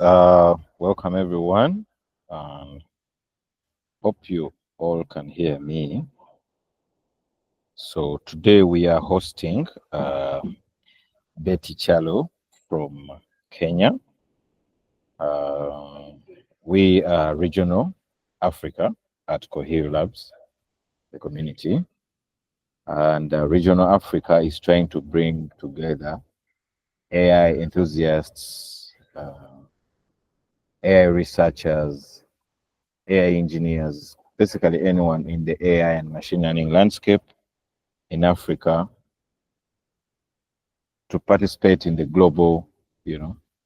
Welcome everyone. Hope you all can hear me. So today we are hosting Betty Kyalo from Kenya. We are regional Africa at Cohere Labs, the community. And regional Africa is trying to bring together AI enthusiasts, AI researchers, AI engineers, basically anyone in the AI and machine learning landscape in Africa to participate in the global,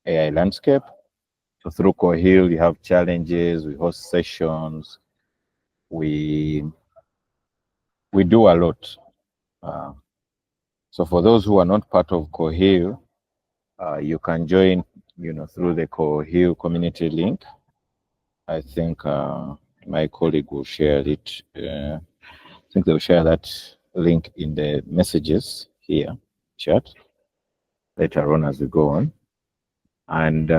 AI landscape. So through Cohere, you have challenges, we host sessions, we do a lot. So for those who are not part of Cohere, you can join, through the Cohere community link. I think my colleague will share it. I think they'll share that link in the messages here, chat, later on as we go on. And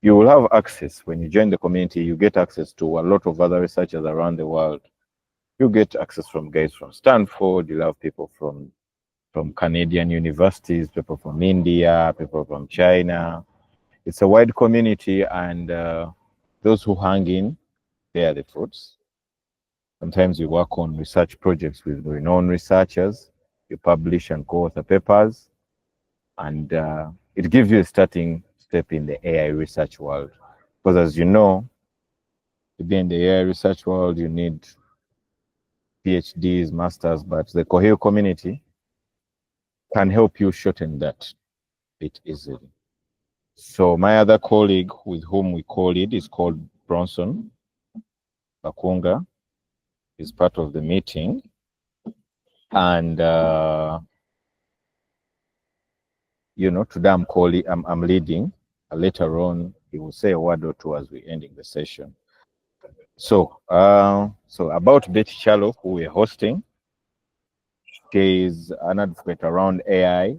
you will have access, when you join the community, you get access to a lot of other researchers around the world. You get access from guys from Stanford, you'll have people from Canadian universities, people from India, people from China. It's a wide community, and those who hang in bear the fruits. Sometimes you work on research projects with renowned researchers, you publish and co-author papers, and it gives you a starting step in the AI research world. Because as you know, to be in the AI research world, you need PhDs, masters, but the Cohere community can help you shorten that bit easily. So my other colleague with whom we co-lead is called Bronson Bakunga. He's part of the meeting. And, today I'm leading. Later on, he will say a word or two as we're ending the session. So, about Betty Kyalo, who we're hosting, she is an advocate around AI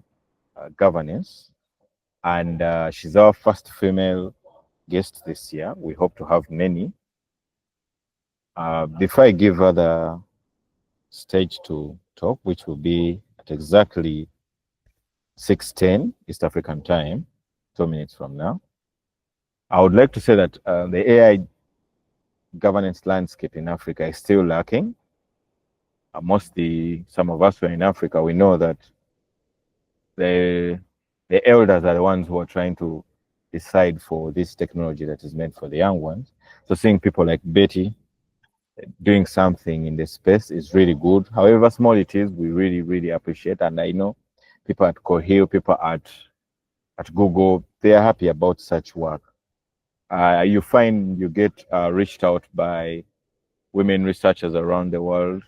governance, and she's our first female guest this year. We hope to have many. Before I give her the stage to talk, which will be at exactly 6:10 East African time, 2 minutes from now, I would like to say that the AI governance landscape in Africa is still lacking. Some of us who are in Africa, we know that the elders are the ones who are trying to decide for this technology that is meant for the young ones. So seeing people like Betty doing something in the space is really good. However small it is, we really, really appreciate. And I know people at Cohere, people at Google, they are happy about such work. You find you get reached out by women researchers around the world,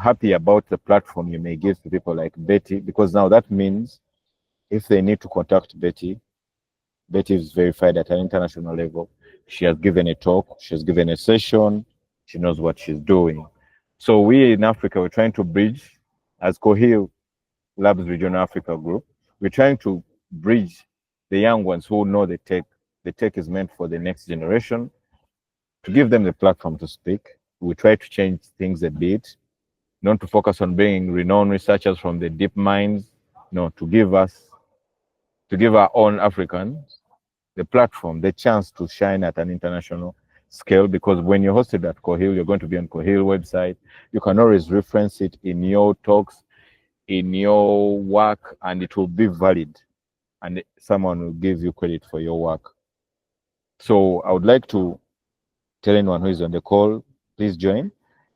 happy about the platform you may give to people like Betty, because now that means if they need to contact Betty, Betty is verified at an international level. She has given a talk, she has given a session, she knows what she's doing. So we in Africa, we're trying to bridge, as Cohere Labs Regional Africa Group, we're trying to bridge the young ones who know the tech. The tech is meant for the next generation, to give them the platform to speak. We try to change things a bit, not to focus on bringing renowned researchers from the deep minds, no, to give our own Africans the platform, the chance to shine at an international scale. Because when you're hosted at Cohere, you're going to be on Cohere website. You can always reference it in your talks, in your work, and it will be valid. And someone will give you credit for your work. So I would like to tell anyone who is on the call, please join.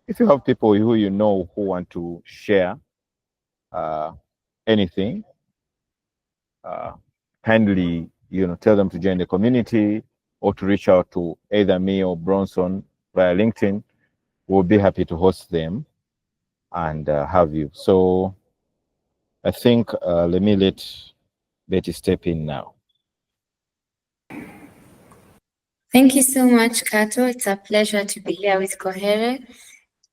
If you have people who you know who want to share anything, kindly, tell them to join the community or to reach out to either me or Bronson via LinkedIn. We'll be happy to host them and have you. So I think let me let Betty step in now. Thank you so much, Kato. It's a pleasure to be here with Cohere.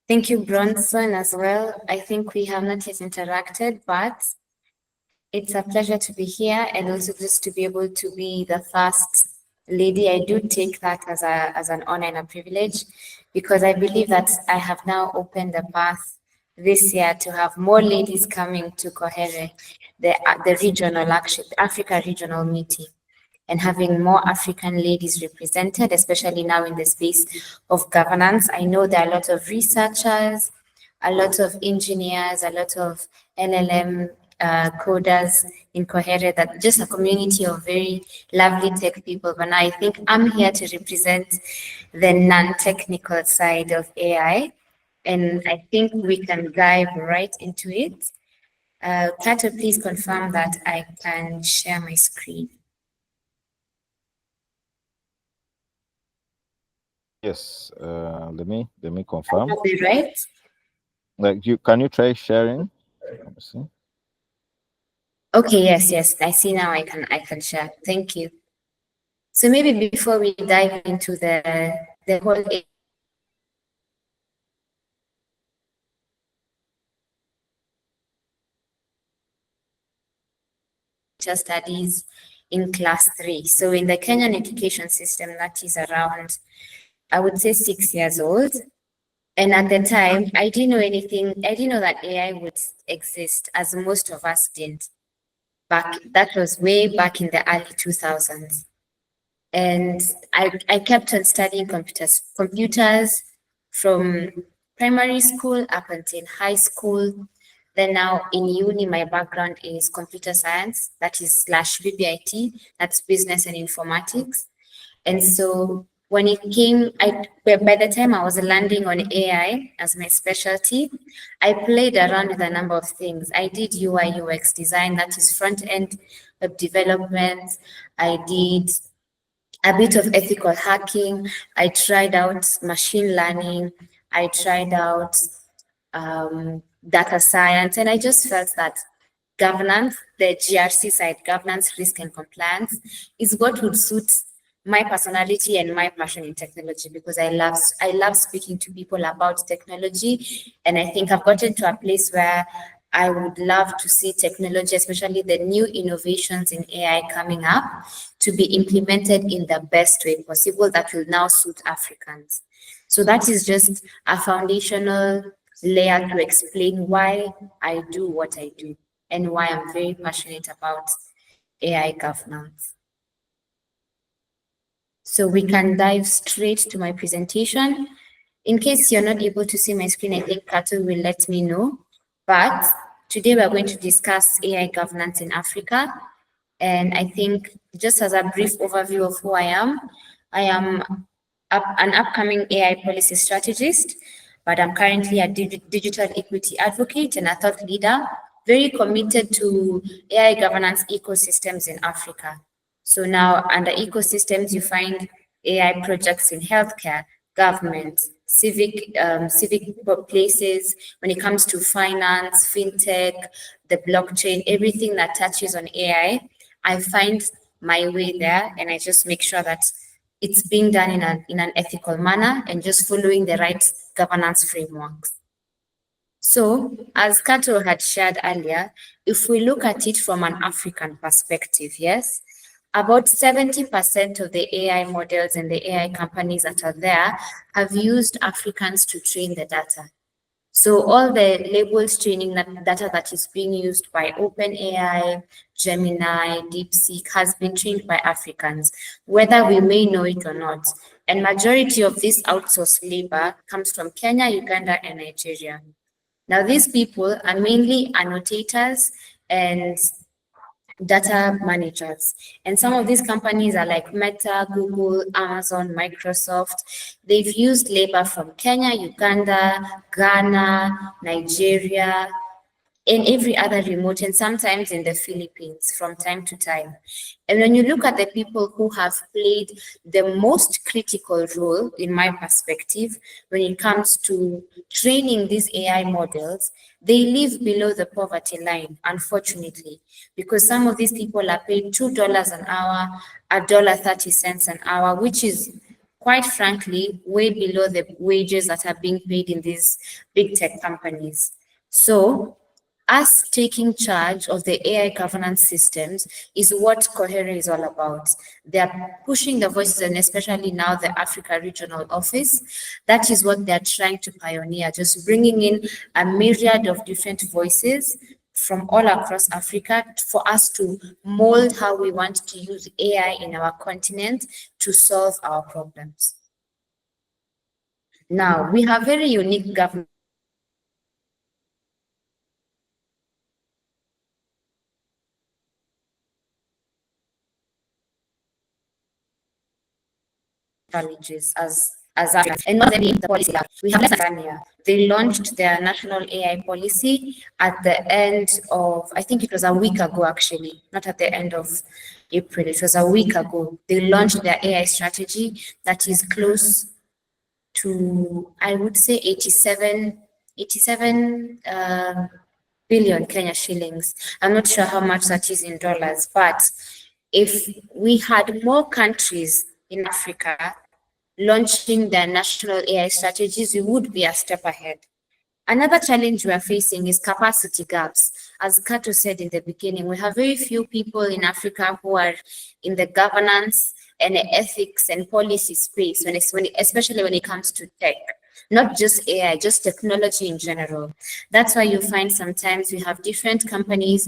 Thank you, Bronson, as well. I think we have not yet interacted, but it's a pleasure to be here and also just to be able to be the first lady, I do take that as an honor and a privilege, because I believe that I have now opened the path this year to have more ladies coming to Kohere, the regional, actually, the Africa regional meeting, and having more African ladies represented, especially now in the space of governance. I know there are a lot of researchers, a lot of engineers, a lot of LLM coders in Cohere, that just a community of very lovely tech people. But now I think I'm here to represent the non-technical side of AI. And I think we can dive right into it. Kato, please confirm that I can share my screen. Yes, let me confirm. Right? Like, can you try sharing? Let me see. Okay, yes. I see now I can share. Thank you. So maybe before we dive into the whole studies in class 3. So in the Kenyan education system, that is around, I would say, 6 years old. And at the time, I didn't know anything. I didn't know that AI would exist, as most of us didn't. That was way back in the early 2000s. And I kept on studying computers from primary school up until high school. Then now in uni, my background is computer science, that is /BBIT, that's business and informatics. And so when it came, by the time I was landing on AI as my specialty, I played around with a number of things. I did UI UX design, that is front end web development. I did a bit of ethical hacking. I tried out machine learning. I tried out data science, and I just felt that governance, the GRC side, governance, risk, and compliance, is what would suit my personality and my passion in technology, because I love speaking to people about technology, and I think I've gotten to a place where I would love to see technology, especially the new innovations in AI coming up, to be implemented in the best way possible that will now suit Africans. So that is just a foundational layer to explain why I do what I do and why I'm very passionate about AI governance. So we can dive straight to my presentation. In case you're not able to see my screen, I think Kato will let me know. But today we're going to discuss AI governance in Africa. And I think just as a brief overview of who I am an upcoming AI policy strategist, but I'm currently a digital equity advocate and a thought leader, very committed to AI governance ecosystems in Africa. So now under ecosystems, you find AI projects in healthcare, government, civic places, when it comes to finance, fintech, the blockchain, everything that touches on AI, I find my way there, and I just make sure that it's being done in an ethical manner and just following the right governance frameworks. So, as Kato had shared earlier, if we look at it from an African perspective, yes, about 70% of the AI models and the AI companies that are there have used Africans to train the data. So all the labels training data that is being used by OpenAI, Gemini, DeepSeek has been trained by Africans, whether we may know it or not. And majority of this outsourced labor comes from Kenya, Uganda, and Nigeria. Now, these people are mainly annotators and data managers. And some of these companies are like Meta, Google, Amazon, Microsoft. They've used labor from Kenya, Uganda, Ghana, Nigeria, in every other remote, and sometimes in the Philippines from time to time. And when you look at the people who have played the most critical role, in my perspective, when it comes to training these AI models, they live below the poverty line, unfortunately, because some of these people are paid $2 an hour, $1.30 an hour, which is quite frankly way below the wages that are being paid in these big tech companies. So us taking charge of the AI governance systems is what Cohere is all about. They are pushing the voices, and especially now the Africa Regional Office. That is what they're trying to pioneer, just bringing in a myriad of different voices from all across Africa for us to mold how we want to use AI in our continent to solve our problems. Now, we have very unique government challenges as Africans, and not only the policy lab. We have Tanzania. They launched their national AI policy at the end of, I think it was a week ago actually, not at the end of April, it was a week ago. They launched their AI strategy that is close to, I would say 87 billion Kenya shillings. I'm not sure how much that is in dollars, but if we had more countries in Africa launching their national AI strategies, we would be a step ahead. Another challenge we are facing is capacity gaps. As Kato said in the beginning, we have very few people in Africa who are in the governance and ethics and policy space, especially when it comes to tech. Not just AI, just technology in general. That's why you find sometimes we have different companies,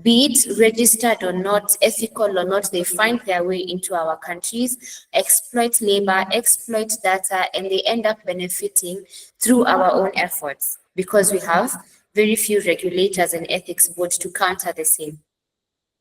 be it registered or not, ethical or not, they find their way into our countries, exploit labor, exploit data, and they end up benefiting through our own efforts because we have very few regulators and ethics boards to counter the same.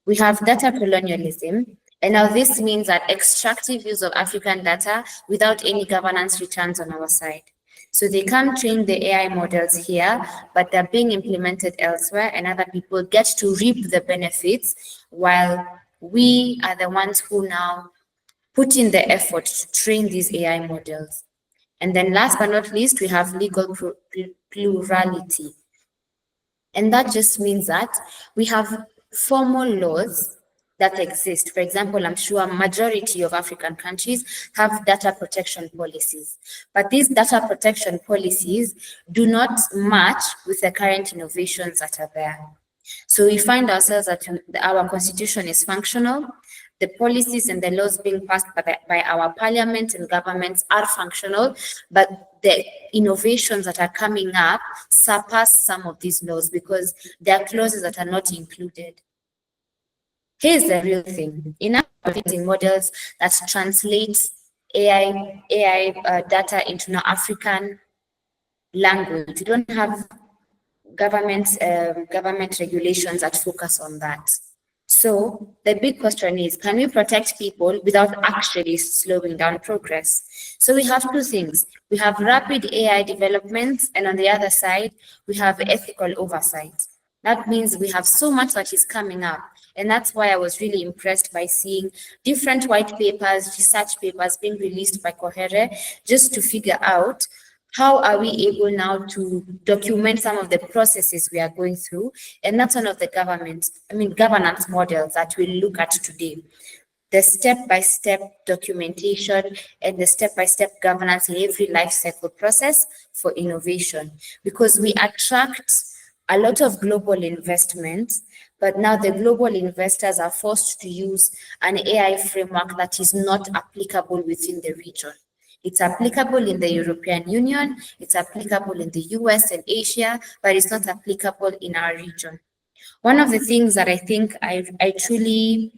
We have data colonialism, and now this means that extractive use of African data without any governance returns on our side. So they come train the AI models here, but they're being implemented elsewhere, and other people get to reap the benefits while we are the ones who now put in the effort to train these AI models. And then last but not least, we have legal plurality. And that just means that we have formal laws that exist. For example, I'm sure a majority of African countries have data protection policies, but these data protection policies do not match with the current innovations that are there. So we find ourselves that our constitution is functional, the policies and the laws being passed by our parliament and governments are functional, but the innovations that are coming up surpass some of these laws because there are clauses that are not included. Here's the real thing. In our models that translates AI data into now African language, we don't have government regulations that focus on that. So the big question is, can we protect people without actually slowing down progress? So we have two things. We have rapid AI development, and on the other side, we have ethical oversight. That means we have so much that is coming up. And that's why I was really impressed by seeing different white papers, research papers being released by Cohere, just to figure out how are we able now to document some of the processes we are going through. And that's one of the governance models that we'll look at today. The step-by-step documentation and the step-by-step governance in every life cycle process for innovation, because we attract a lot of global investment, but now the global investors are forced to use an AI framework that is not applicable within the region. It's applicable in the European Union, it's applicable in the US and Asia, but it's not applicable in our region. One of the things that I think I truly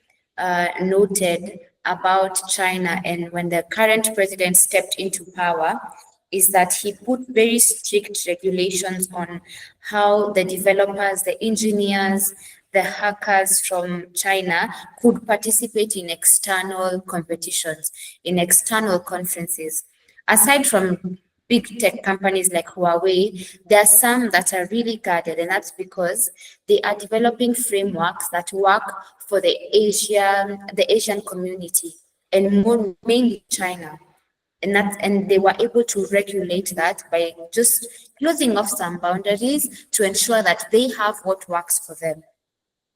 noted about China and when the current president stepped into power is that he put very strict regulations on how the developers, the engineers, the hackers from China could participate in external competitions, in external conferences. Aside from big tech companies like Huawei, there are some that are really guarded, and that's because they are developing frameworks that work for the Asian community, and mainly China. And they were able to regulate that by just closing off some boundaries to ensure that they have what works for them.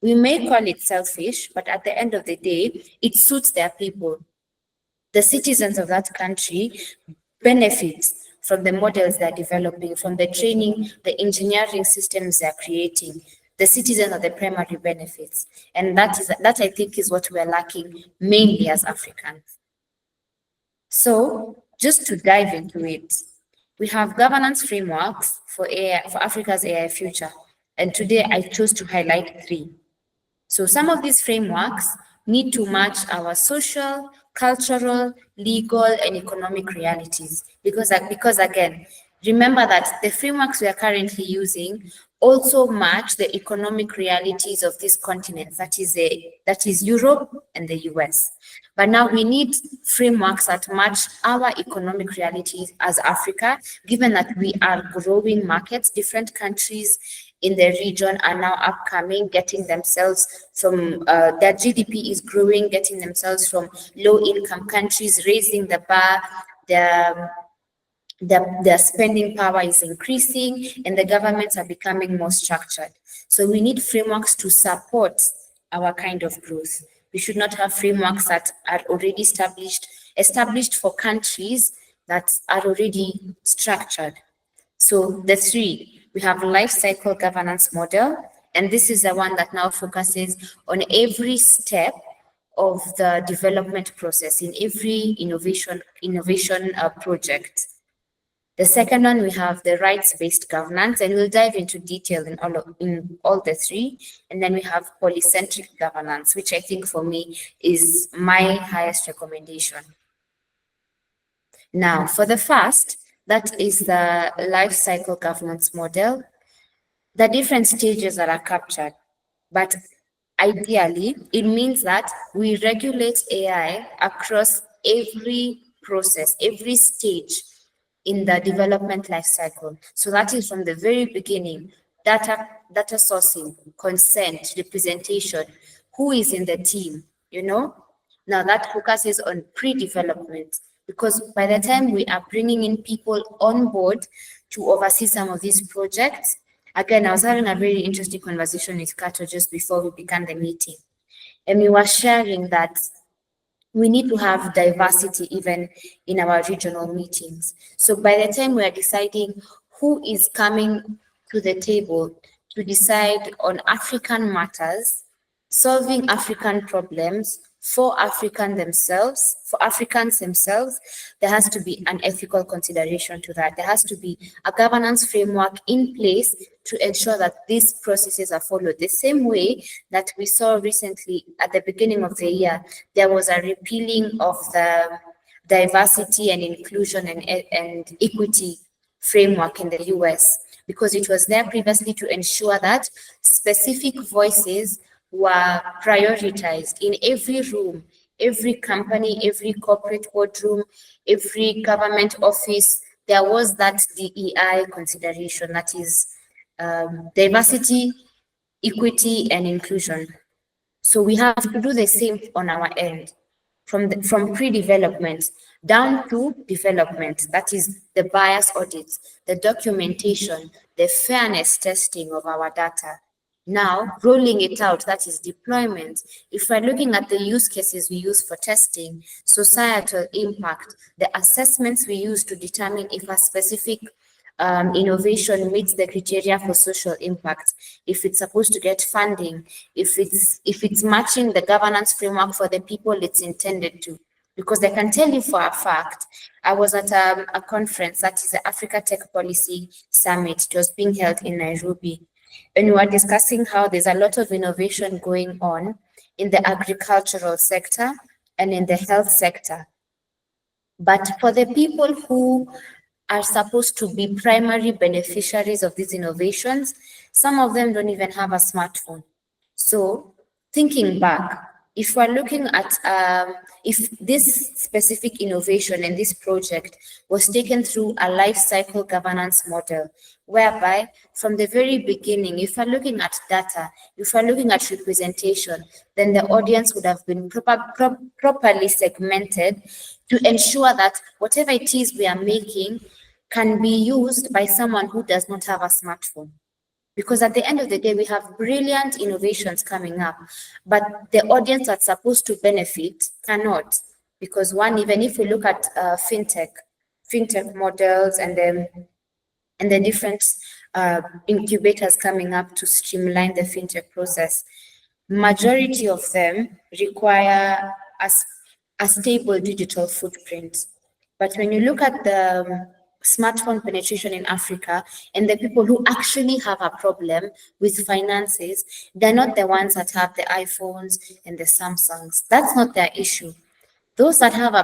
We may call it selfish, but at the end of the day, it suits their people. The citizens of that country benefit from the models they're developing, from the training, the engineering systems they're creating. The citizens are the primary benefits. And that I think is what we're lacking mainly as Africans. So just to dive into it, we have governance frameworks for AI, for Africa's AI future. And today I chose to highlight 3. So some of these frameworks need to match our social, cultural, legal, and economic realities. Because again, remember that the frameworks we are currently using also match the economic realities of this continent, that is Europe and the US. But now we need frameworks that match our economic realities as Africa, given that we are growing markets. Different countries in the region are now upcoming, getting themselves from, their GDP is growing, getting themselves from low-income countries, raising the bar, their spending power is increasing, and the governments are becoming more structured. So we need frameworks to support our kind of growth. We should not have frameworks that are already established for countries that are already structured. So the 3, we have life cycle governance model, and this is the one that now focuses on every step of the development process in every innovation project. The second one, we have the rights-based governance, and we'll dive into detail in all the 3. And then we have polycentric governance, which I think for me is my highest recommendation. Now, for the first, that is the life cycle governance model. The different stages that are captured, but ideally, it means that we regulate AI across every process, every stage in the development life cycle. So that is from the very beginning, data sourcing, consent, representation, who is in the team, Now that focuses on pre-development, because by the time we are bringing in people on board to oversee some of these projects, again, I was having a very interesting conversation with Kato just before we began the meeting, and we were sharing that we need to have diversity even in our regional meetings. So by the time we are deciding who is coming to the table to decide on African matters, solving African problems for Africans themselves, there has to be an ethical consideration to that. There has to be a governance framework in place to ensure that these processes are followed. The same way that we saw recently at the beginning of the year, there was a repealing of the diversity and inclusion and equity framework in the US, because it was there previously to ensure that specific voices were prioritized in every room, every company, every corporate boardroom, every government office. There was that DEI consideration, that is diversity, equity, and inclusion. So we have to do the same on our end, from pre-development down to development. That is the bias audits, the documentation, the fairness testing of our data. Now, rolling it out, that is deployment. If we're looking at the use cases we use for testing, societal impact, the assessments we use to determine if a specific innovation meets the criteria for social impact, if it's supposed to get funding, if it's matching the governance framework for the people it's intended to. Because I can tell you for a fact, I was at a conference, that is the Africa Tech Policy Summit. It was being held in Nairobi. And we were discussing how there's a lot of innovation going on in the agricultural sector and in the health sector. But for the people who are supposed to be primary beneficiaries of these innovations, some of them don't even have a smartphone. So thinking back, if we're looking at if this specific innovation and this project was taken through a life cycle governance model, whereby from the very beginning, if we're looking at data, if we're looking at representation, then the audience would have been properly segmented to ensure that whatever it is we are making can be used by someone who does not have a smartphone. Because at the end of the day, we have brilliant innovations coming up, but the audience that's supposed to benefit cannot. Because one, even if we look at fintech, fintech models and the different incubators coming up to streamline the fintech process. Majority of them require a stable digital footprint. But when you look at the smartphone penetration in Africa and the people who actually have a problem with finances, they're not the ones that have the iPhones and the Samsungs. That's not their issue. Those that have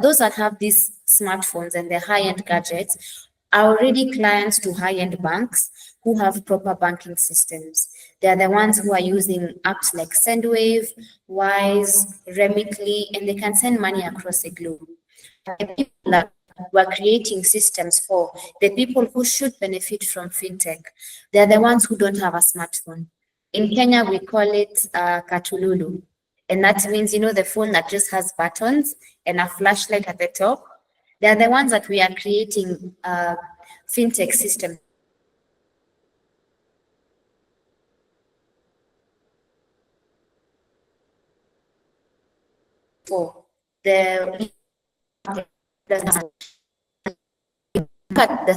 those that have these smartphones and the high-end gadgets are already clients to high-end banks who have proper banking systems. They are the ones who are using apps like Sendwave, Wise, Remitly, and they can send money across the globe. The people that we're creating systems for, the people who should benefit from fintech, they're the ones who don't have a smartphone. In Kenya, we call it Katululu. And that means, the phone that just has buttons and a flashlight at the top. They're the ones that we are creating fintech system for. The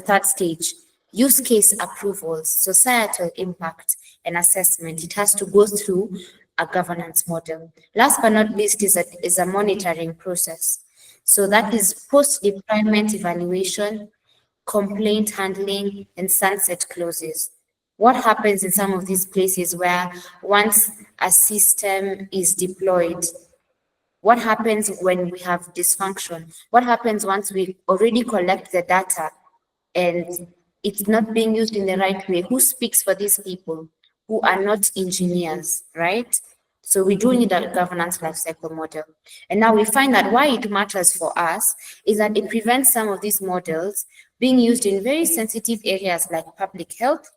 third stage, use case approvals, societal impact and assessment. It has to go through a governance model. Last but not least is a monitoring process. So that is post-deployment evaluation, complaint handling, and sunset clauses. What happens in some of these places where once a system is deployed, what happens when we have dysfunction? What happens once we already collect the data and it's not being used in the right way? Who speaks for these people who are not engineers, right? So we do need a governance lifecycle model. And now we find that why it matters for us is that it prevents some of these models being used in very sensitive areas like public health,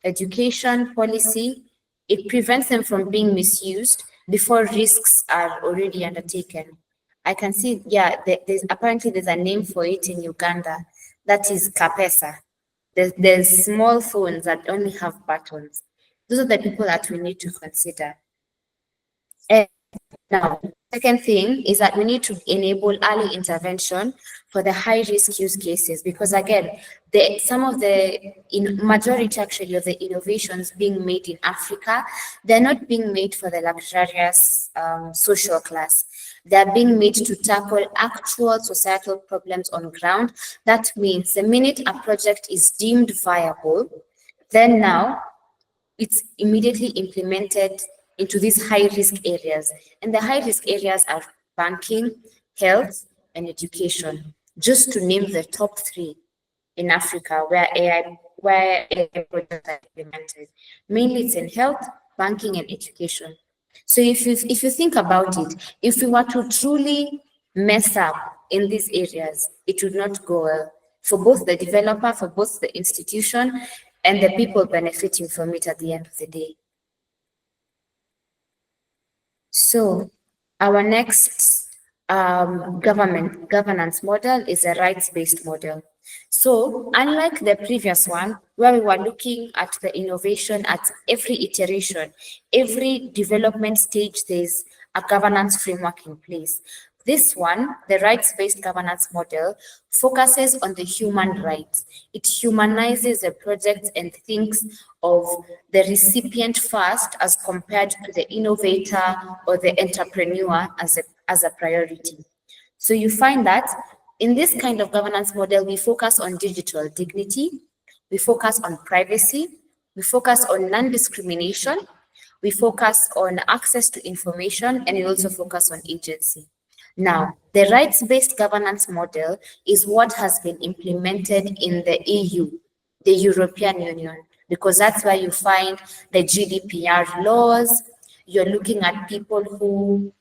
education, policy. It prevents them from being misused before risks are already undertaken. I can see, yeah, there's a name for it in Uganda. That is Kapesa. There's small phones that only have buttons. Those are the people that we need to consider. And now, second thing is that we need to enable early intervention for the high-risk use cases, because again, some of the majority actually of the innovations being made in Africa, they're not being made for the luxurious social class. They're being made to tackle actual societal problems on ground. That means the minute a project is deemed viable, then now it's immediately implemented into these high-risk areas. And the high-risk areas are banking, health, and education, just to name the top three in Africa where AI projects are implemented. Mainly it's in health, banking, and education. So if you think about it, if we were to truly mess up in these areas, it would not go well for both the developer, for both the institution, and the people benefiting from it at the end of the day. So our next governance model is a rights-based model. So unlike the previous one, where we were looking at the innovation at every iteration, every development stage, there's a governance framework in place. This one, the rights-based governance model, focuses on the human rights. It humanizes the project and thinks of the recipient first as compared to the innovator or the entrepreneur as a priority. So you find that in this kind of governance model, we focus on digital dignity, we focus on privacy, we focus on non-discrimination, we focus on access to information, and we also focus on agency. Now, the rights-based governance model is what has been implemented in the EU, the European Union, because that's where you find the GDPR laws. You're looking at people who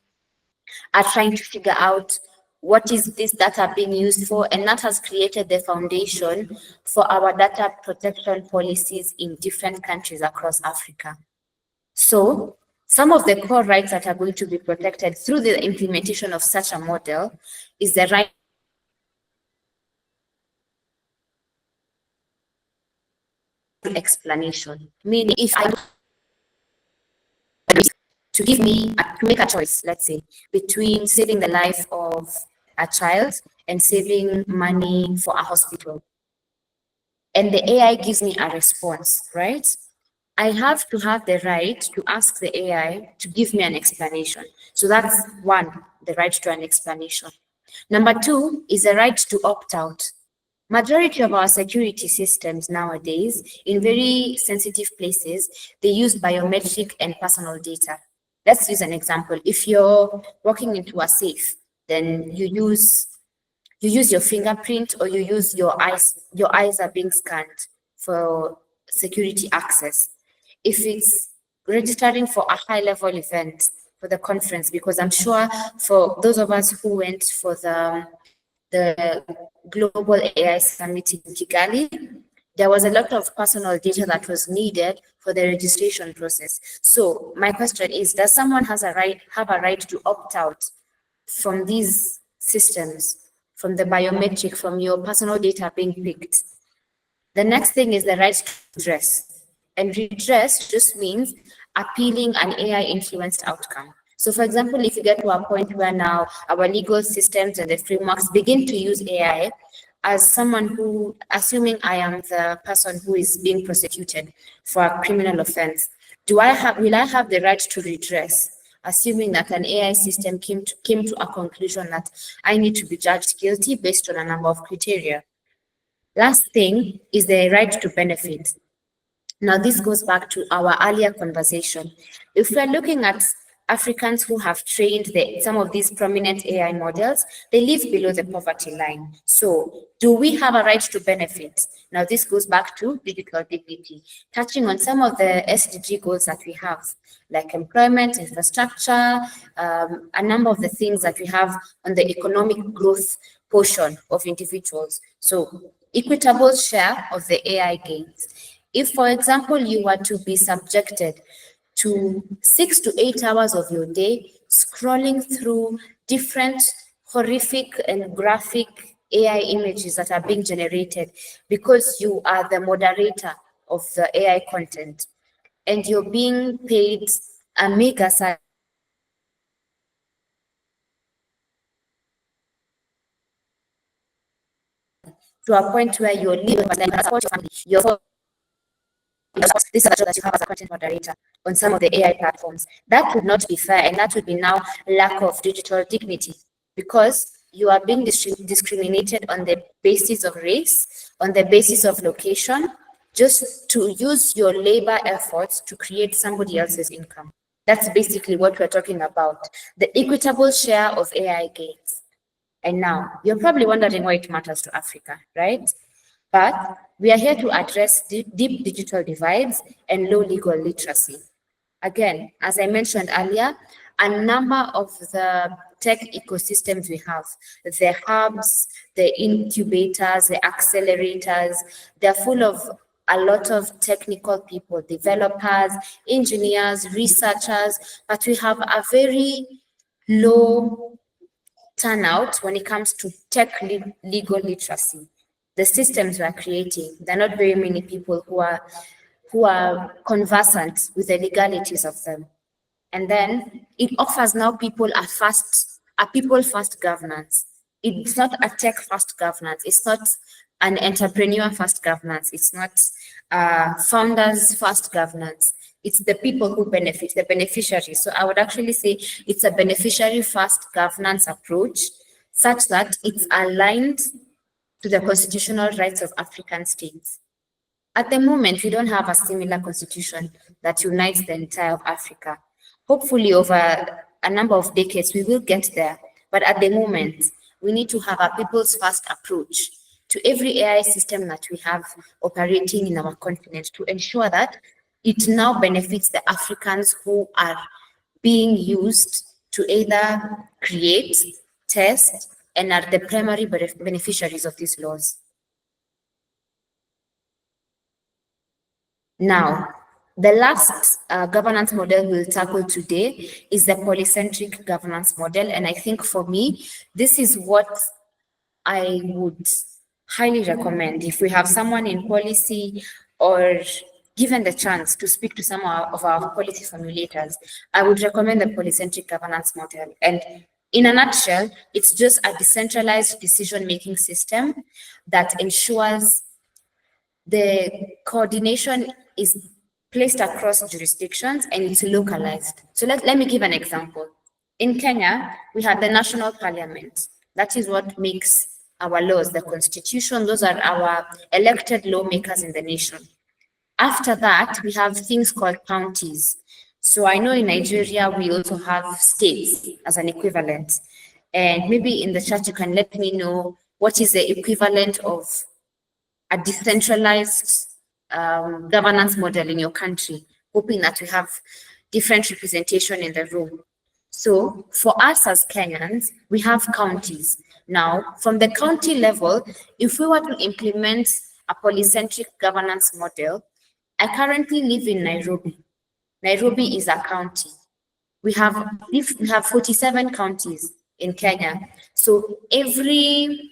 are trying to figure out what is this data being used for, and that has created the foundation for our data protection policies in different countries across Africa. So some of the core rights that are going to be protected through the implementation of such a model is the right explanation. Meaning, if I to give me to make a choice, let's say, between saving the life of a child and saving money for a hospital. And the AI gives me a response, right? I have to have the right to ask the AI to give me an explanation. So that's one, the right to an explanation. Number two is the right to opt out. Majority of our security systems nowadays, in very sensitive places, they use biometric and personal data. Let's use an example. If you're walking into a safe, then you use your fingerprint, or you use your eyes. Your eyes are being scanned for security access. If it's registering for a high level event for the conference, because I'm sure for those of us who went for the Global AI Summit in Kigali, there was a lot of personal data that was needed for the registration process. So my question is, does someone have a right to opt out from these systems, from the biometric, from your personal data being picked? The next thing is the right to redress. And redress just means appealing an AI-influenced outcome. So for example, if you get to a point where now our legal systems and the frameworks begin to use AI as someone who, assuming I am the person who is being prosecuted for a criminal offense, will I have the right to redress, assuming that an AI system came to a conclusion that I need to be judged guilty based on a number of criteria? Last thing is the right to benefit. Now, this goes back to our earlier conversation. If we're looking at Africans who have trained some of these prominent AI models, they live below the poverty line. So do we have a right to benefit? Now, this goes back to digital dignity, touching on some of the SDG goals that we have, like employment, infrastructure, a number of the things that we have on the economic growth portion of individuals. So equitable share of the AI gains. If, for example, you were to be subjected to 6 to 8 hours of your day scrolling through different horrific and graphic AI images that are being generated because you are the moderator of the AI content, and you're being paid a mega salary to a point where you're living support your family, this is a job that you have as a content moderator on some of the AI platforms. That would not be fair, and that would be now lack of digital dignity, because you are being discriminated on the basis of race, on the basis of location, just to use your labor efforts to create somebody else's income. That's basically what we're talking about, the equitable share of AI gains. And now, you're probably wondering why it matters to Africa, right? But we are here to address deep digital divides and low legal literacy. Again, as I mentioned earlier, a number of the tech ecosystems we have, the hubs, the incubators, the accelerators, they're full of a lot of technical people, developers, engineers, researchers, but we have a very low turnout when it comes to tech legal literacy. The systems we are creating, there are not very many people who are conversant with the legalities of them. And then it offers now people a people-first governance. It's not a tech-first governance. It's not an entrepreneur-first governance. It's not founders-first governance. It's the people who benefit, the beneficiaries. So I would actually say it's a beneficiary-first governance approach, such that it's aligned to the constitutional rights of African states. At the moment, we don't have a similar constitution that unites the entire of Africa. Hopefully, over a number of decades, we will get there. But at the moment, we need to have a people's first approach to every AI system that we have operating in our continent to ensure that it now benefits the Africans who are being used to either create, test, and are the primary beneficiaries of these laws. Now, the last governance model we'll tackle today is the polycentric governance model. And I think for me, this is what I would highly recommend. If we have someone in policy or given the chance to speak to some of our policy formulators, I would recommend the polycentric governance model. And In a nutshell, it's just a decentralized decision-making system that ensures the coordination is placed across jurisdictions and it's localized. So let me give an example. In Kenya, we have the national parliament. That is what makes our laws, the constitution. Those are our elected lawmakers in the nation. After that, we have things called counties. So I know in Nigeria, we also have states as an equivalent. And maybe in the chat, you can let me know what is the equivalent of a decentralized governance model in your country, hoping that we have different representation in the room. So for us as Kenyans, we have counties. Now, from the county level, if we were to implement a polycentric governance model, I currently live in Nairobi. Nairobi is a county. We have 47 counties in Kenya. So every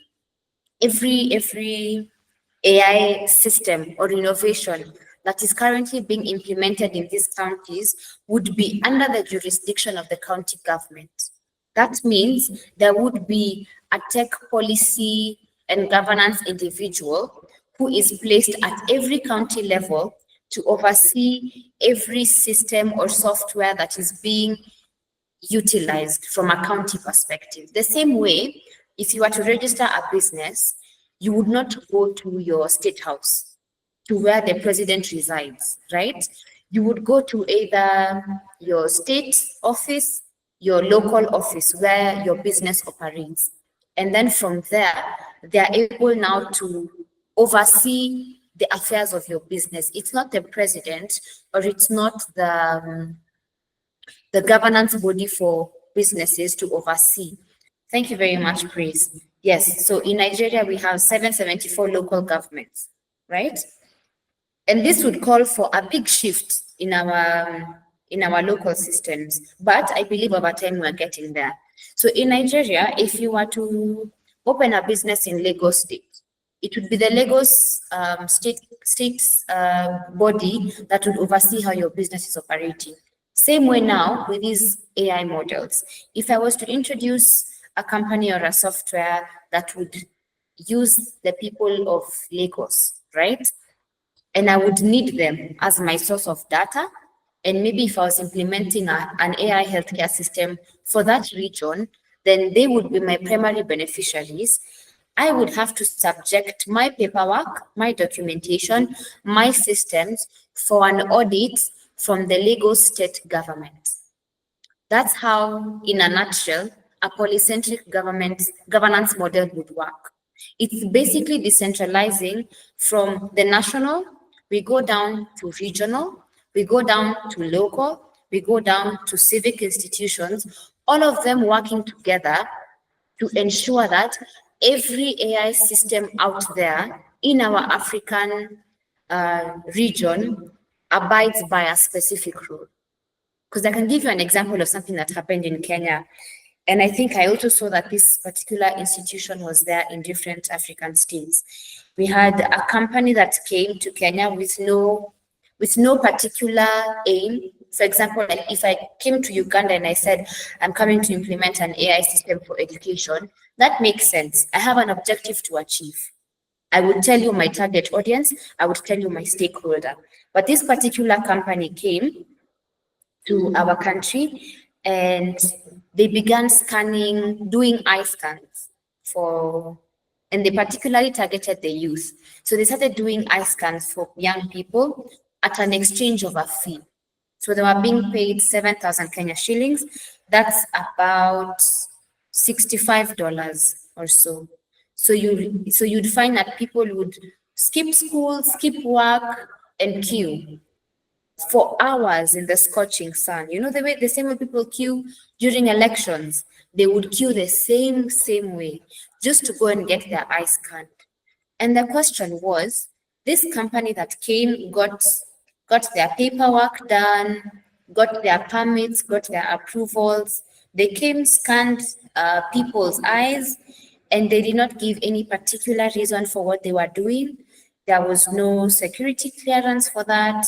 AI system or innovation that is currently being implemented in these counties would be under the jurisdiction of the county government. That means there would be a tech policy and governance individual who is placed at every county level to oversee every system or software that is being utilized from a county perspective. The same way, if you were to register a business, you would not go to your state house, to where the president resides, right? You would go to either your state office, your local office where your business operates. And then from there, they are able now to oversee the affairs of your business. It's not the president or it's not the governance body for businesses to oversee. Thank you very much, Praise. Yes, so in Nigeria, we have 774 local governments, right? And this would call for a big shift in our local systems. But I believe over time we're getting there. So in Nigeria, if you were to open a business in Lagos State, it would be the Lagos state body that would oversee how your business is operating. Same way now with these AI models. If I was to introduce a company or a software that would use the people of Lagos, right? And I would need them as my source of data. And maybe if I was implementing an AI healthcare system for that region, then they would be my primary beneficiaries. I would have to subject my paperwork, my documentation, my systems for an audit from the Lagos state government. That's how, in a nutshell, a polycentric governance model would work. It's basically decentralizing from the national, we go down to regional, we go down to local, we go down to civic institutions, all of them working together to ensure that every AI system out there in our African region abides by a specific rule. Because I can give you an example of something that happened in Kenya. And I think I also saw that this particular institution was there in different African states. We had a company that came to Kenya with no particular aim. For example, like if I came to Uganda and I said, I'm coming to implement an AI system for education, that makes sense. I have an objective to achieve. I would tell you my target audience, I would tell you my stakeholder. But this particular company came to our country and they began scanning, doing eye scans and they particularly targeted the youth. So they started doing eye scans for young people at an exchange of a fee. So they were being paid 7,000 Kenya shillings. That's about $65 or so. So you'd find that people would skip school, skip work, and queue for hours in the scorching sun. You know, the same way people queue during elections, they would queue the same way just to go and get their eyes scanned. And the question was, this company that came, got their paperwork done, got their permits, got their approvals, they came, scanned people's eyes, and they did not give any particular reason for what they were doing. There was no security clearance for that.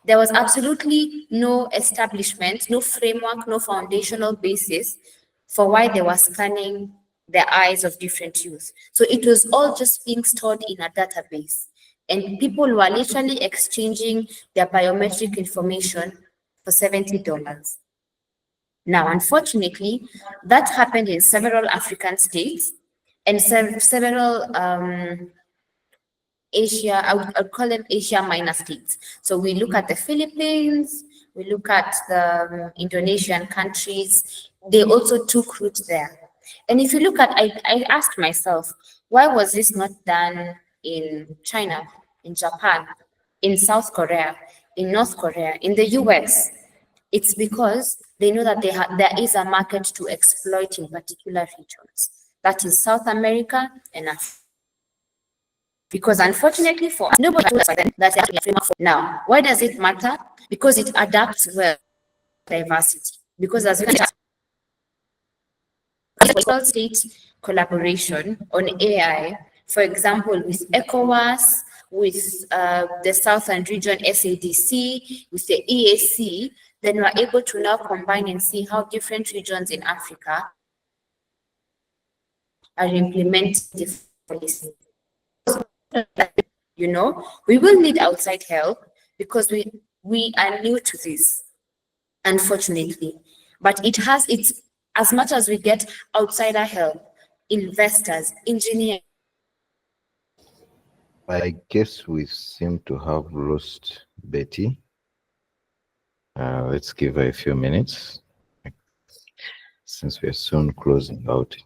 There was absolutely no establishment, no framework, no foundational basis for why they were scanning the eyes of different youth. So it was all just being stored in a database. And people were literally exchanging their biometric information for $70. Now, unfortunately, that happened in several African states and several Asia, I would call them Asia minor states. So we look at the Philippines, we look at the Indonesian countries, they also took root there. And if you look at, I asked myself, why was this not done in China, in Japan, in South Korea, in North Korea, in the US? It's because they know that there is a market to exploit in particular regions. That is South America and Africa. Because unfortunately for us, nobody told us then that's actually a framework for now. Why does it matter? Because it adapts well to diversity. Because as we state collaboration on AI, for example, with ECOWAS, with the Southern Region SADC, with the EAC, then we're able to now combine and see how different regions in Africa are implementing different policies. You know, we will need outside help because we are new to this, unfortunately. But it's as much as we get outsider help, investors, engineers. I guess we seem to have lost Betty. Let's give her a few minutes since we are soon closing out.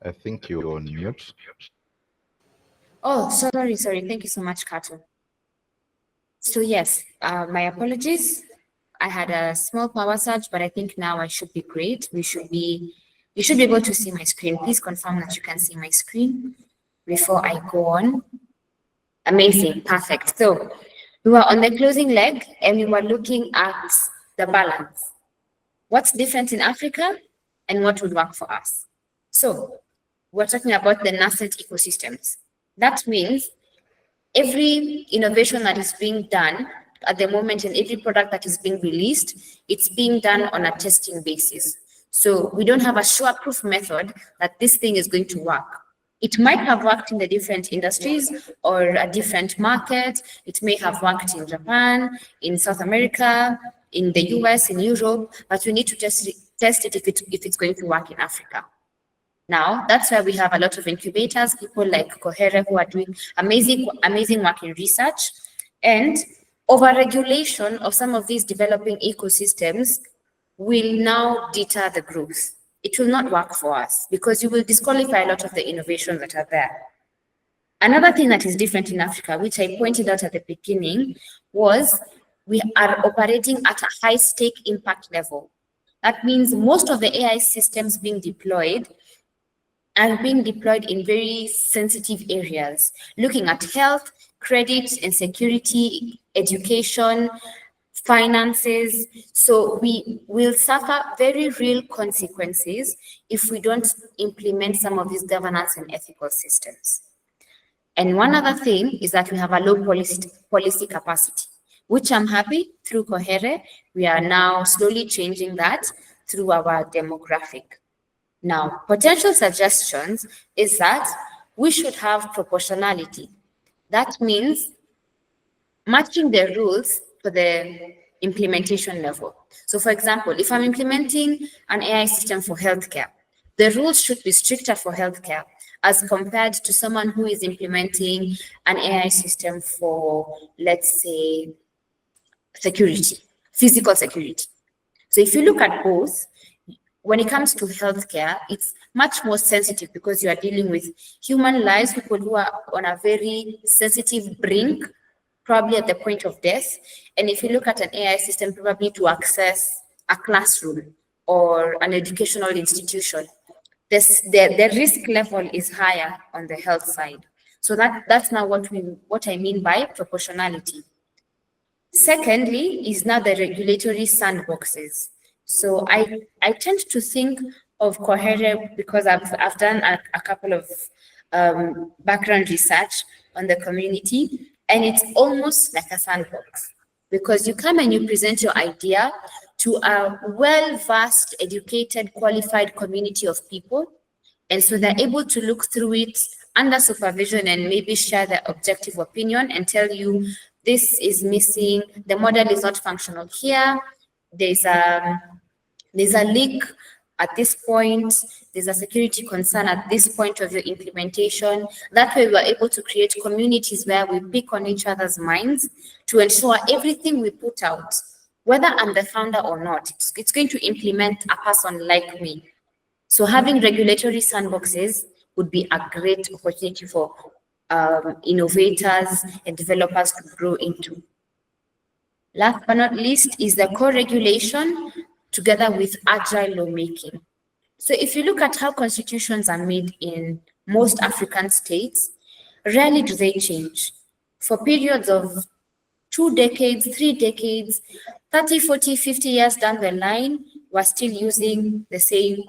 I think you're on mute. Oh, sorry. Thank you so much, Kato. So yes, my apologies. I had a small power surge, but I think now I should be great. You should be able to see my screen. Please confirm that you can see my screen before I go on. Amazing, perfect. So we were on the closing leg and we were looking at the balance. What's different in Africa and what would work for us? So we're talking about the nascent ecosystems. That means every innovation that is being done at the moment and every product that is being released, it's being done on a testing basis. So we don't have a sure-proof method that this thing is going to work. It might have worked in the different industries or a different market. It may have worked in Japan, in South America, in the US, in Europe, but we need to test it if it's going to work in Africa. Now, that's why we have a lot of incubators, people like Cohere who are doing amazing work in research, and overregulation of some of these developing ecosystems will now deter the growth. It will not work for us because you will disqualify a lot of the innovations that are there. Another thing that is different in Africa, which I pointed out at the beginning, was we are operating at a high stake impact level. That means most of the AI systems being deployed are being deployed in very sensitive areas, looking at health, credit and security, education, finances. So we will suffer very real consequences if we don't implement some of these governance and ethical systems. And one other thing is that we have a low policy capacity, which I'm happy through Cohere, we are now slowly changing that through our demographic. Now, potential suggestions is that we should have proportionality. That means matching the rules for the implementation level. So for example, if I'm implementing an AI system for healthcare, the rules should be stricter for healthcare as compared to someone who is implementing an AI system for, let's say, security, physical security. So if you look at both, when it comes to healthcare, it's much more sensitive because you are dealing with human lives, people who are on a very sensitive brink, probably at the point of death. And if you look at an AI system, probably to access a classroom or an educational institution, the risk level is higher on the health side. So that's now what I mean by proportionality. Secondly, is now the regulatory sandboxes. So I tend to think of Cohere because I've done a couple of background research on the community, and it's almost like a sandbox. because you come and you present your idea to a well-versed, educated, qualified community of people. And so they're able to look through it under supervision and maybe share their objective opinion and tell you this is missing, the model is not functional here, there's a leak at this point, there's a security concern at this point of your implementation. That way, we're able to create communities where we pick on each other's minds to ensure everything we put out, whether I'm the founder or not, it's going to implement a person like me. So having regulatory sandboxes would be a great opportunity for innovators and developers to grow into. Last but not least is the co-regulation together with agile lawmaking. So if you look at how constitutions are made in most African states, rarely do they change. For periods of 2 decades, 3 decades, 30, 40, 50 years down the line, we're still using the same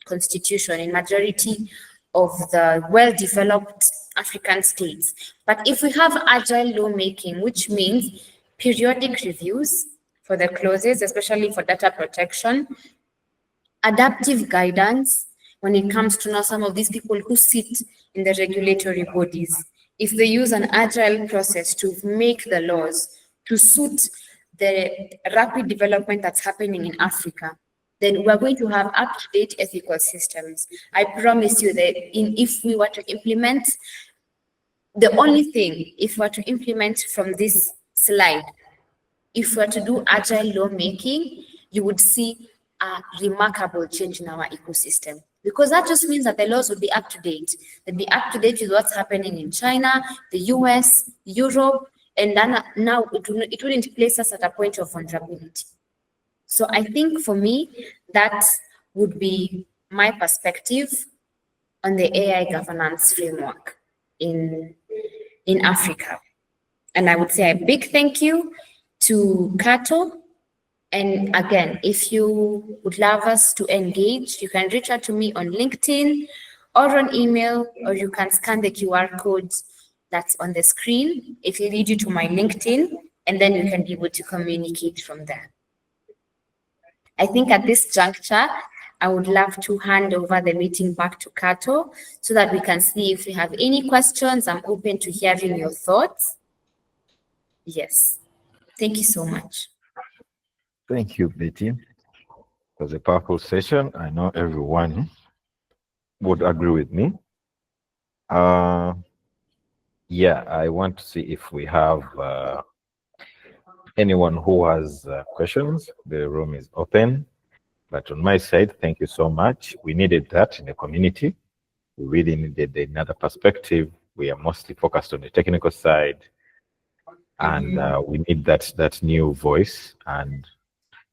constitution in majority of the well-developed African states. But if we have agile lawmaking, which means periodic reviews for the clauses, especially for data protection, adaptive guidance when it comes to now some of these people who sit in the regulatory bodies, if they use an agile process to make the laws to suit the rapid development that's happening in Africa, then we're going to have up-to-date ethical systems. I promise you that if we were to implement, the only thing, if we were to implement from this slide, if we were to do agile lawmaking, you would see a remarkable change in our ecosystem. Because that just means that the laws would be up to date. They'd be up to date with what's happening in China, the US, Europe, and then now it wouldn't place us at a point of vulnerability. So I think for me, that would be my perspective on the AI governance framework in Africa. And I would say a big thank you to Kato. And again, if you would love us to engage, you can reach out to me on LinkedIn or on email, or you can scan the QR code that's on the screen. It will lead you to my LinkedIn, and then you can be able to communicate from there. I think at this juncture, I would love to hand over the meeting back to Kato so that we can see if we have any questions. I'm open to hearing your thoughts. Yes. Thank you so much. Thank you, Betty. It was a powerful session. I know everyone would agree with me. Yeah, I want to see if we have anyone who has questions. The room is open. But on my side, thank you so much. We needed that in the community. We really needed another perspective. We are mostly focused on the technical side, and we need that new voice. And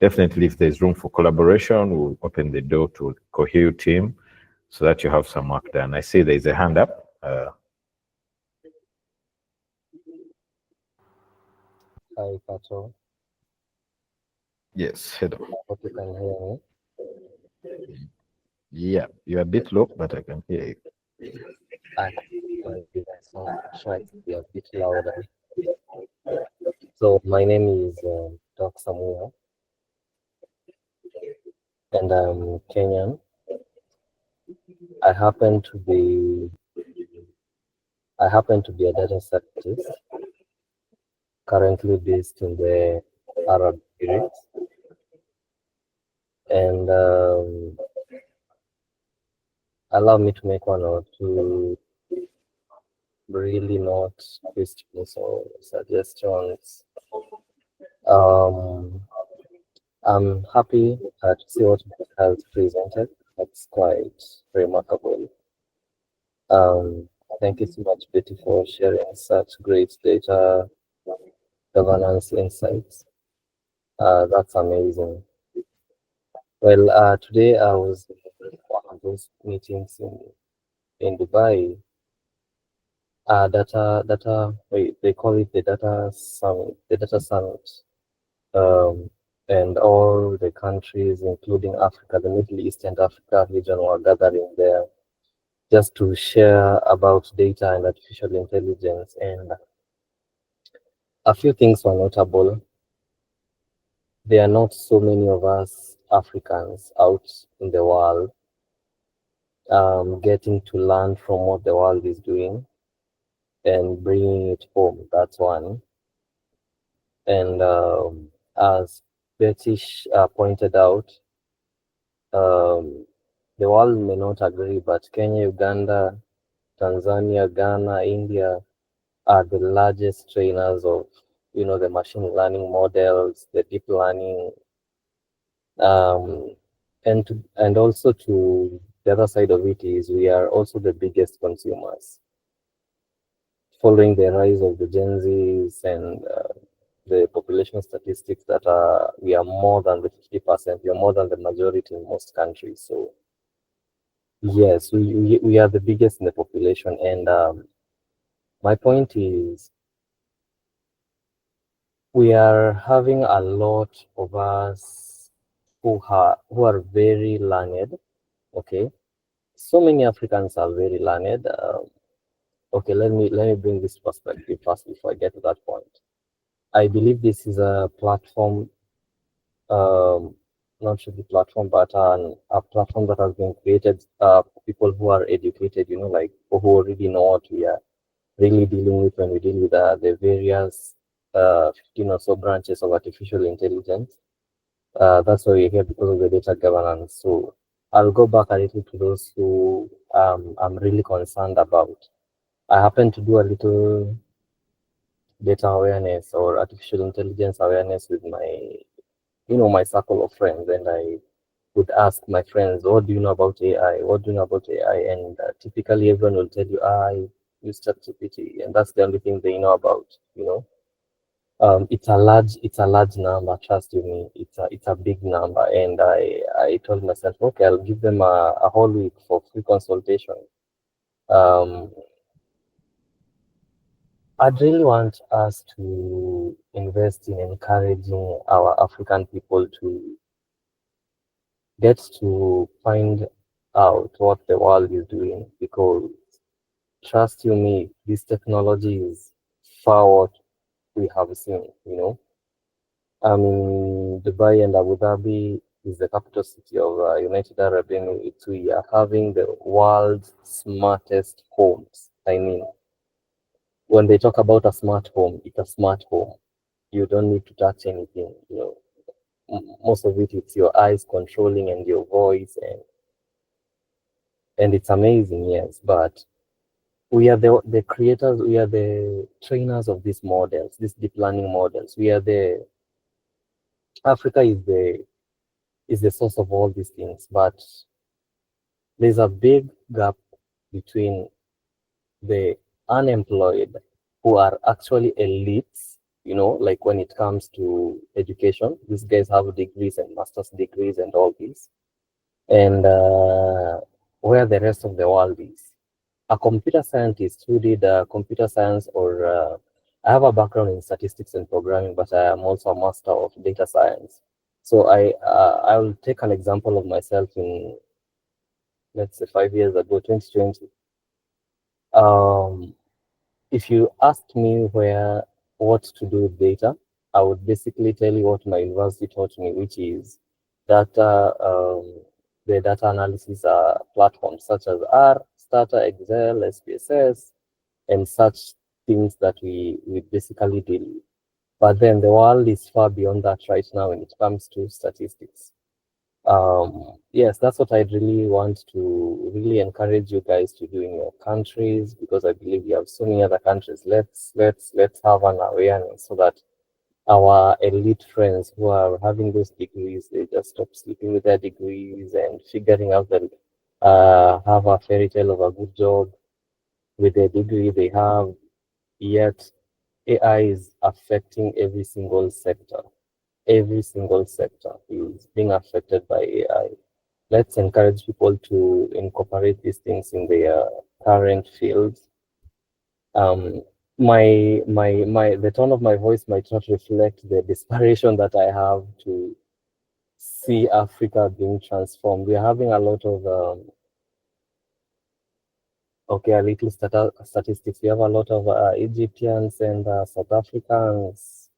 definitely, if there's room for collaboration, we'll open the door to a Cohere team so that you have some work done. I see there's a hand up. Hi, Kato. Yes, hello. I hope you can hear me. Yeah, you're a bit low, but I can hear you. I try to be a bit louder. So my name is Doc Samuel, and I'm Kenyan. I happen to be a data scientist, currently based in the Arab Emirates, and allow me to make one or two really not questions or suggestions. I'm happy to see what you have presented. That's quite remarkable. Thank you so much, Betty, for sharing such great data governance insights. That's amazing. Well, today I was in one of those meetings in Dubai. They call it the data summit. And all the countries, including Africa, the Middle East and Africa region, were gathering there just to share about data and artificial intelligence. And a few things were notable. there are not so many of us Africans out in the world getting to learn from what the world is doing and bringing it home. That's one. And as Betty pointed out, the world may not agree, but Kenya, Uganda, Tanzania, Ghana, India are the largest trainers of, the machine learning models, the deep learning, and also to the other side of it is we are also the biggest consumers, following the rise of the Gen Zs and the population statistics that we are more than the 50%, we are more than the majority in most countries. So yes, we are the biggest in the population. And my point is we are having a lot of us who are very learned. Okay, so many Africans are very learned. Okay, let me bring this perspective first before I get to that point. I believe this is a platform, not should be platform, but a platform that has been created for people who are educated. Like people who already know what we are really dealing with when we deal with the various 15 or so branches of artificial intelligence. That's why we're here, because of the data governance. So I'll go back a little to those who I'm really concerned about. I happen to do a little data awareness or artificial intelligence awareness with my circle of friends, and I would ask my friends, what do you know about AI? What do you know about AI? And typically everyone will tell you, I use ChatGPT, and that's the only thing they know about. It's a large number, trust you me. It's a big number. And I told myself, okay, I'll give them a whole week for free consultation. I'd really want us to invest in encouraging our African people to get to find out what the world is doing, because trust you me, this technology is far what we have seen. Dubai and Abu Dhabi is the capital city of United Arab Emirates. We are having the world's smartest homes. I mean, when they talk about a smart home, it's a smart home. You don't need to touch anything. Most of it's your eyes controlling and your voice, and it's amazing, yes. But we are the creators, we are the trainers of these models, these deep learning models. Africa is the source of all these things, but there's a big gap between the unemployed who are actually elites, like when it comes to education. These guys have degrees and master's degrees and all this, and where the rest of the world is. A computer scientist who did computer science, or I have a background in statistics and programming, but I am also a master of data science. So I will take an example of myself in, let's say, 5 years ago, 2020. If you asked me what to do with data, I would basically tell you what my university taught me, which is data, the data analysis platforms such as R, Stata, Excel, SPSS, and such things that we basically deal with. But then the world is far beyond that right now when it comes to statistics. Yes, that's what I really want to really encourage you guys to do in your countries, because I believe you have so many other countries. Let's have an awareness so that our elite friends who are having those degrees, they just stop sleeping with their degrees and figuring out that have a fairy tale of a good job with the degree they have. Yet AI is affecting every single sector. Every single sector is being affected by AI. Let's encourage people to incorporate these things in their current fields. The tone of my voice might not reflect the desperation that I have to see Africa being transformed. We are having a lot of a little statistics. We have a lot of Egyptians and South Africans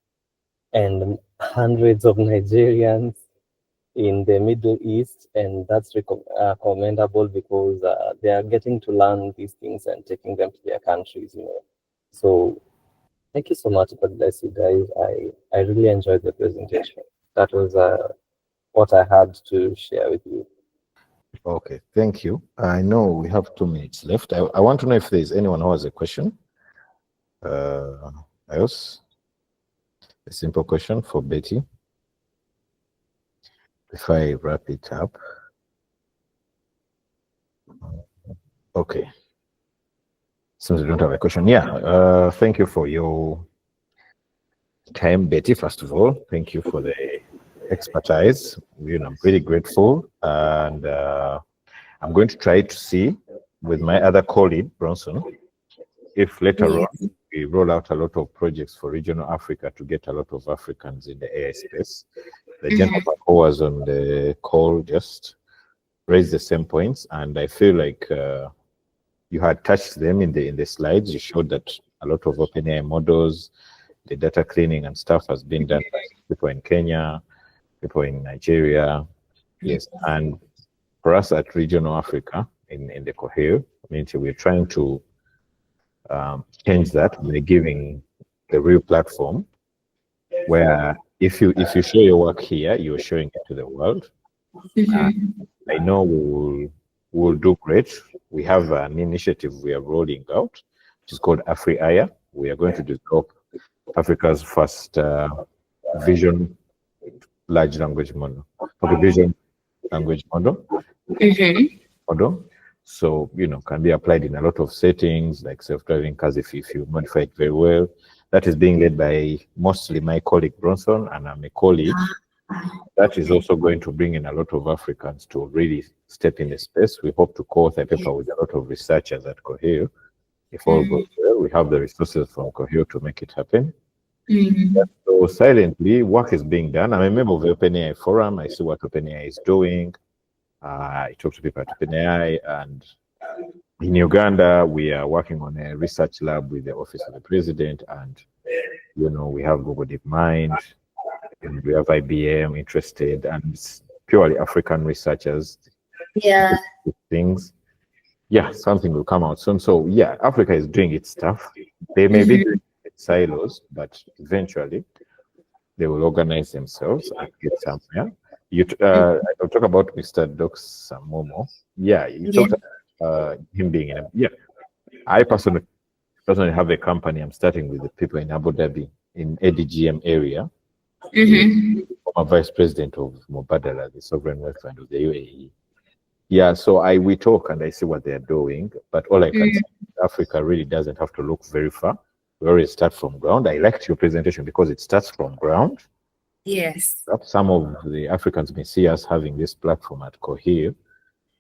and hundreds of Nigerians in the Middle East, and that's commendable because they are getting to learn these things and taking them to their countries, So thank you so much. God bless you guys. I really enjoyed the presentation. That was what I had to share with you. Okay, thank you. I know we have 2 minutes left. I want to know if there's anyone who has a question. Else? A simple question for Betty. If I wrap it up. Okay. Since we don't have a question, yeah. Thank you for your time, Betty. First of all, thank you for the expertise. I'm really grateful, and I'm going to try to see with my other colleague Bronson if later on we roll out a lot of projects for regional Africa to get a lot of Africans in the AI space. The gentleman who was on the call just raised the same points, and I feel like you had touched them in the slides. You showed that a lot of OpenAI models, the data cleaning and stuff has been done by people in Kenya, people in Nigeria. Yes, and for us at regional Africa in the Cohere community, we're trying to change that by giving the real platform where if you show your work here, you're showing it to the world. I know we'll do great. We have an initiative we are rolling out, which is called AfriAya. We are going to develop Africa's first vision large language model. Okay, vision language model. Model. So, can be applied in a lot of settings like self-driving cars if you modify it very well. That is being led by mostly my colleague Bronson, and I'm a colleague. That is also going to bring in a lot of Africans to really step in the space. We hope to co-author a paper with a lot of researchers at Cohere. If all goes well, we have the resources from Cohere to make it happen. So silently, work is being done. I'm a member of the OpenAI Forum. I see what OpenAI is doing. I talk to people at OpenAI, and in Uganda, we are working on a research lab with the Office of the President, and we have Google DeepMind, and we have IBM interested, and it's purely African researchers. Yeah. Things. Yeah, something will come out soon. So yeah, Africa is doing its stuff. They may be doing it in silos, but eventually they will organize themselves and get somewhere. I'll talk about Mr. Doc Samomo. Yeah, you talked about him being in I personally have a company. I'm starting with the people in Abu Dhabi in ADGM area. I'm a vice president of Mubadala, the sovereign wealth fund of the UAE. Yeah, so we talk and I see what they're doing, but all I can say is Africa really doesn't have to look very far. We already start from ground. I liked your presentation because it starts from ground. Yes. Some of the Africans may see us having this platform at Cohere,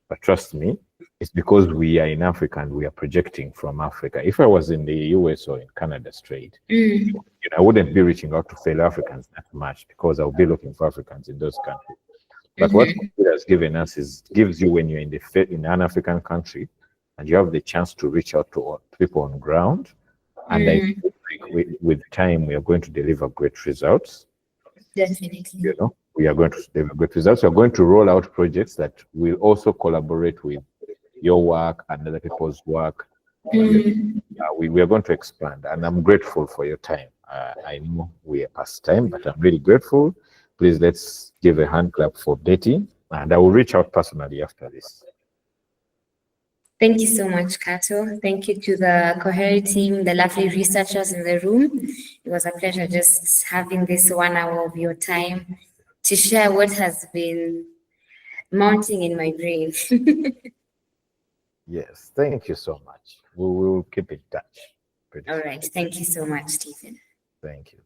but trust me, it's because we are in Africa and we are projecting from Africa. If I was in the US or in Canada straight, I wouldn't be reaching out to fellow Africans that much because I'll be looking for Africans in those countries. But what Cohere has given us gives you when you're in an African country and you have the chance to reach out to people on ground. And I think with time, we are going to deliver great results. Definitely. We are going to deliver great results. We are going to roll out projects that will also collaborate with your work and other people's work. We are going to expand, and I'm grateful for your time. I know we are past time, but I'm really grateful. Please, let's give a hand clap for Betty, and I will reach out personally after this. Thank you so much, Kato. Thank you to the Cohere team, the lovely researchers in the room. It was a pleasure just having this 1 hour of your time to share what has been mounting in my brain. Yes, thank you so much. We will keep in touch. All right. Thank you so much, Stephen. Thank you.